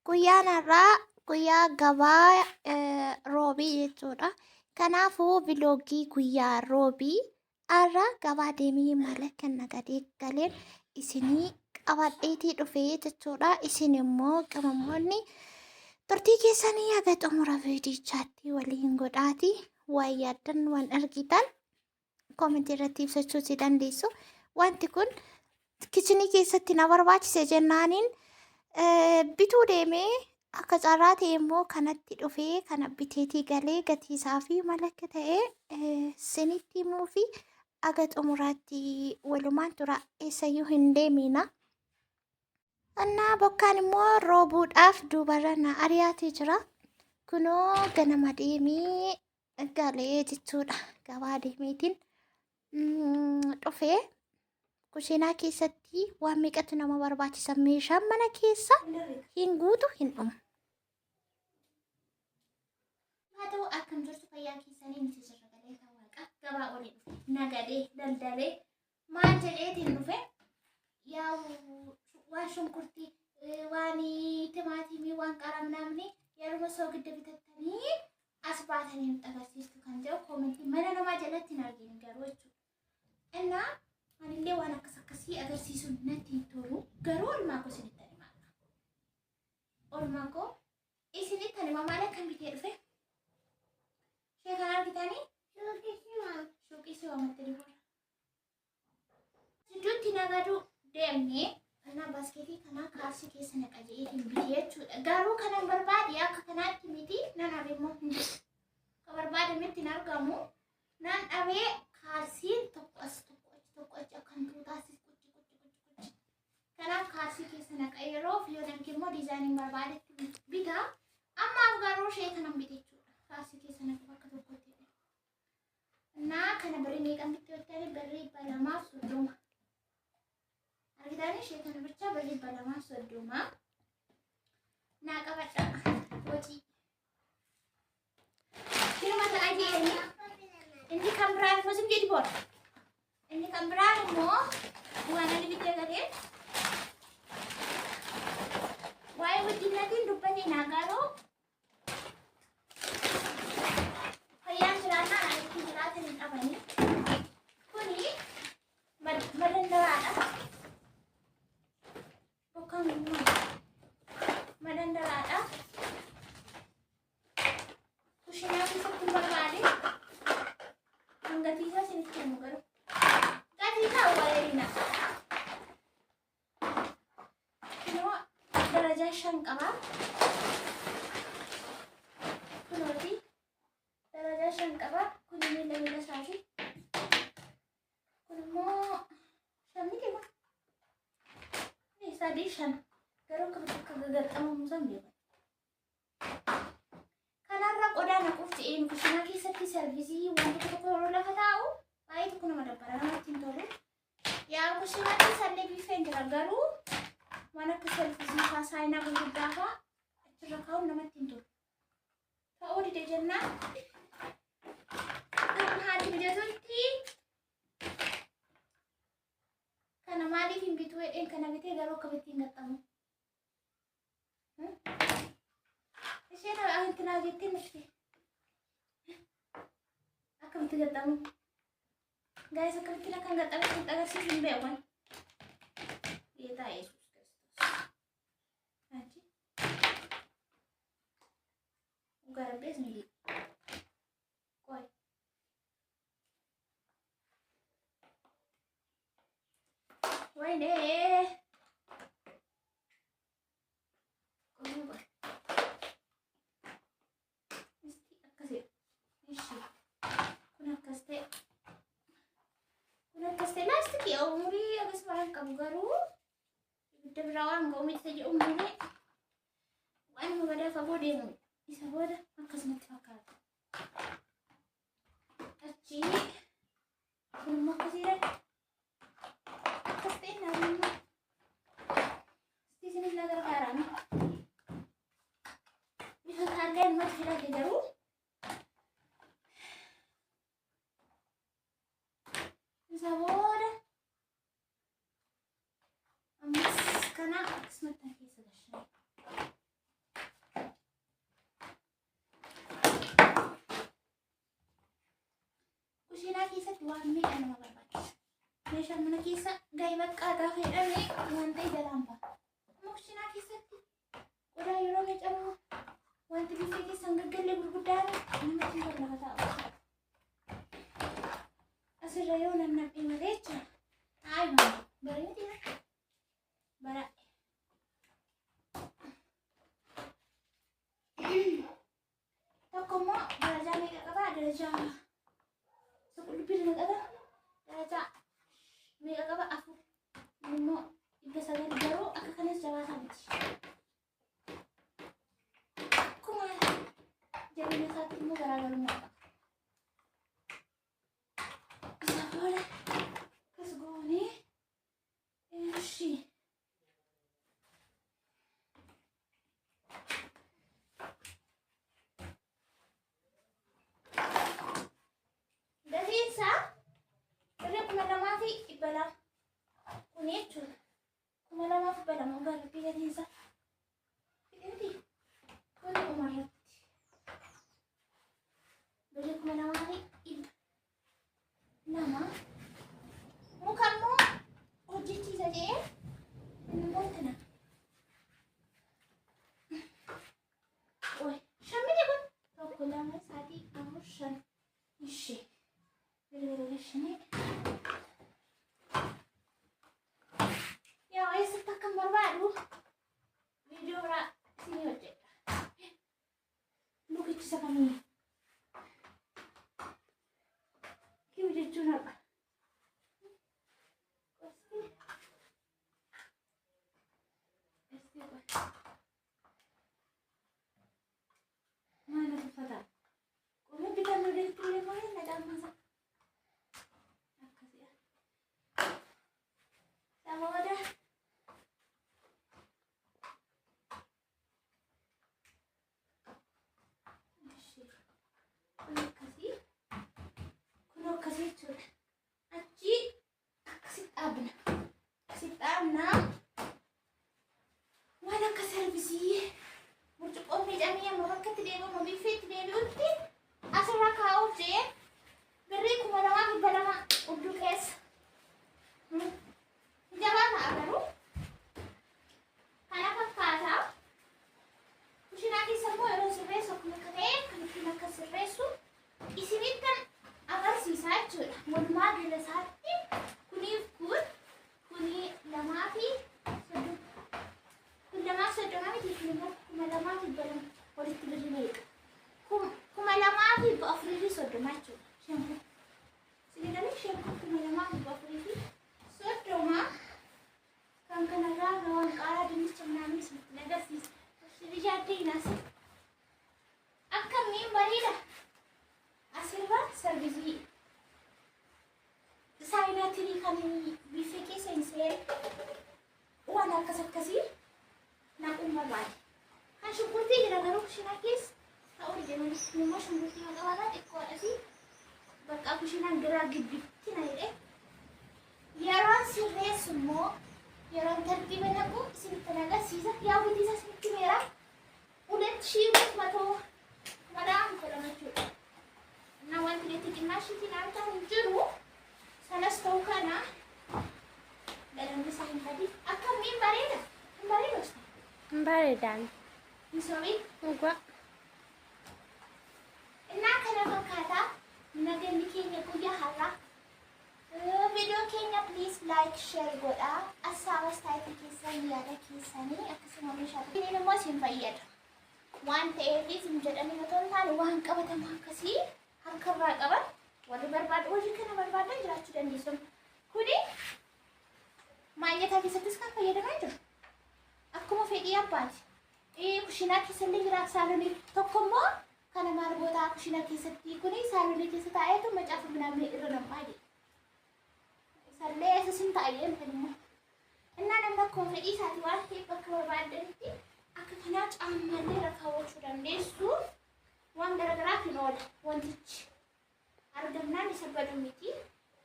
Guyyaan har'aa guyyaa gabaa roobii jechuudha. Kanaafuu biloogii guyyaa roobii har'a gabaa deemee maallaqa nagadee galeen isinii qabadheetii dhufee jechuudha. Isin immoo qabamoonni turtii keessanii haga xumura viidiyochaatti waliin godhaati. Waan yaaddan waan argitan koomentii irratti ibsachuu si dandeessu. Wanti kun kichinii keessatti na barbaachise jennaaniin bituu deemee akka carraa ta'e immoo kanatti dhufee kana biteetii galee gatiisaa fi malakka ta'ee sinitti himuu fi aga xumuraatti walumaan tura eessayyuu hin deemina. Annaa bokkaan immoo roobuudhaaf duubarra na ari'aatee jira. Kunoo ganama deemee galee jechuudha. Gabaa deemeetiin dhufee kushiinaa keessatti waan meeqatu nama barbaachisa meeshaan mana keessa hin guutu hin dhumu. Haa ta'u akkam jirtu fayyaa keessanii nuti jirra galee kan waaqa gabaa olii dhufe nagadee daldalee maal jedheetiin dhufe yaa waan shunkurtii waan timaatimii waan qaramnaamni yeroo soogidda bitattanii as baatanii nutti agarsiistu kan jedhu koomentii mana namaa jalatti hin arginu garuu jechuudha. Innaa anillee waan akkasii agarsiisuun natti hin tolu garuu olmaa koo isinitti hima. Olmaa koo isinitti hima maal akkam bitee dhufe? Shee kan argitanii? Shuuqii si waamatte dibuudha. Jidduutti nagaduu deemnee kanaa baaskeetii kanaa kaarsii keessa naqa jedheetiin bitee jechuudha. Garuu kanan barbaade akka kanaatti miti nan dhabe immoo hin jiru. Ka barbaadametti hin argamu nan dhabee kaarsiin tokko as tokko achi akkan tuutaasis kuchi. Kanaaf kaarsii keessa naqa yeroo fi yoo danke immoo diizaayiniin barbaadetti bitaa. Ammaaf garuu shee kanan bite jechuudha. Kaarsii keessa naqa bakka tokkotti. Naa kana bari meeqan bitte jettanii barrii 230. Argitanii shee kana bicha barrii 230. Naa qabadha hojii. Firma ta'aa jedhanii inni kan biraan immoo sim jedhi booda. Inni kan biraan immoo waan ani bitee galee waa'ee guddinatiin dubbatee naa garuu fayyaan jiraannaa naannatti jiraatan hin dhabanii. Kuni madandaraadha. Bokkaan madandaraadha. Kushiinaa keessatti hin barbaade hangatiisaa isinitti himu garuu. Gatii wareerina. Kunoo darajaa 5 qaba. Kunooti darajaa 5 qaba. Kun miila isaati. Kun immoo 5 miti moo? Sadii 5. Garuu akka gagaxxamuun san beekan. Kanarra qodaa naquuf ta'een kushiinaa keessatti sarvisii wanti tokko lafa taa'u baay'ee tokko nama dabbara namatti hin tolu. Yaa kushiinaa keessallee biifee hin jira garuu waan akka sarvisii faa saayinaa gurguddaa faa achirra kaa'uun namatti hin tolu. Ta'uu dide jennaan kan haati mijatutti kana maaliif hin bituu jedheen kana bitee garuu akka bitti hin gaxxamu. Isheen antinaa jettee nuti akkamitti gaxxamu? Guys, akkamitti na kan gaxxamu agarsiisu hin beekan. Geetaa Yesuus Kiristoos. Achi garbees ni qoy. Wayne qoy. Lastiki umurii agas maran qabu garuu ibidda biraa waan ga'uutti jedhu umurii waan nu gadaa fagoo deemu isa booda akkasumatti fakkaata. Achi kun immoo akkasiidha. Akkas ta'e naannoo isin na gargaarani. Bifa taargaan mata filate garuu isa booda waan meeqa nama barbaachisa. Meeshaan mana keessa gahee baqqaa gaafa jedhamee waan ta'e jalaan ba'a. Kushinaa keessatti qodaa yeroo miicamu wanti biifee keessan gaggallee gurguddaan namatti hin lafa taa'u. Asirra yoo namnabdee malee jecha haayuma bareedina bara tokko immoo darajaa meeqa qaba? Darajaa qullubbii qaba. Darajaa meeqa qaba? 4 immoo 900 garuu akka kanas jabaataa miti. Akkuma jabina isaatti immoo garaagarummaa qaba. Isa booda akkas goonee ishii gatiin isaa 2,200 kun jechuudha. 2,200 garbii gatiin isaa fidhati kun umarratti 2,200 nama mukammoo hojjechiisa jedhee inni wantina shammini kun 1 2 3 4 5 ishee garagarashanii yaa eessatti akkan barbaadu viidiyoo biraa isinii hojjedha. Lukichisa kamii kiu jechuun har'a maala tuffataa qomee bitannu deettii malee na dhaamasa akkasii sabooda kun akkasii jechuudha. Achi akkasii dhaabna waan akka servisii burcuqqoon miidhamee amma bakkatti deebi'u biifeetti deebi'utti asirra kaa'uuf jee birrii 2,200 hudduu keessa jabaa ta'a garuu kana fakkaataa. Kushinaa keessa immoo yeroo sirreessu akkuma akka ta'e kan ittiin akka sirreessu isinittan agarsiisaa jechuudha. Walumaa gala isaatti kuniif kuni 2,30 kun 2,30 miti kun immoo 2,200 walitti birrii meeqa? 2,430 jechuudha. Sigalee shampoo 2,430 kan kanarraa gawaan qaaraa dinnicha minaamin isinitti agarsiisa. Bijaaddeenas akkamiin bareeda. Asirra sarvisii saayinaatirii kan biifee keessa hin seene waan akkasii naquun barbaade. Kan shunkurtii garagaruu kushinaa keessa ta'uu deemanis immoo shunkurtii maqabataa xiqqoodhasi bakka kushinaan garaa gidduutti na jedhe yeroon sirreessu immoo yeroon tartiiba naqu isinitti agarsiisa. Yaa guddiisa isinitti meera 2,100 madaan godhamachuudha. Na wanti itti qinnaashiitiin argaa hin jiru sanas ta'uu kana galanni isaa hin badii. Akkamiin bareeda? Hin bareedu? Hin bareedaan. Hin sobii? Dhugaa. Innaa kana fakkaataa naganni keenya guyyaa har'aa. Video keenya please like share godhaa. Asxaabas taayita keessan yaada keessanii akkasuma meeshaa ta'een immoo isin fayyada. Waan ta'eefis hin jedhanii otoo hin taane waan qabatamaa akkasii harkarraa qaban warri barbaadu hojii kana barbaadan jiraachuu dandeessu. Kuni maanyataa keessattis kan fayyadamaa jiru. Akkuma fedhii abbaati. Kushinaa keessallee jira saalonii tokko immoo kana maal gootaa kushinaa keessatti kuni saalonii keessa taa'eetu macaafa minaamin irra namaa jedhe. Sallee asisin taa'een kan immoo innaa namni akkuma fedhii isaatii waan ta'eef bakka barbaadanitti akka kanaa caammallee irra kaawwachuu dandeessu. Waan garagaraaf hin oola wantichi argamnaan isa badu miti.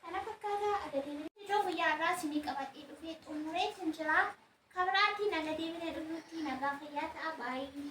Kana fakkaataa agadeemine iddoo guyyaa irraa isinii qabadhee dhufee xumuree kan jira. Kabiraatiin agadeemine dhufuutti nagaa fayyaa ta'a baay'ee.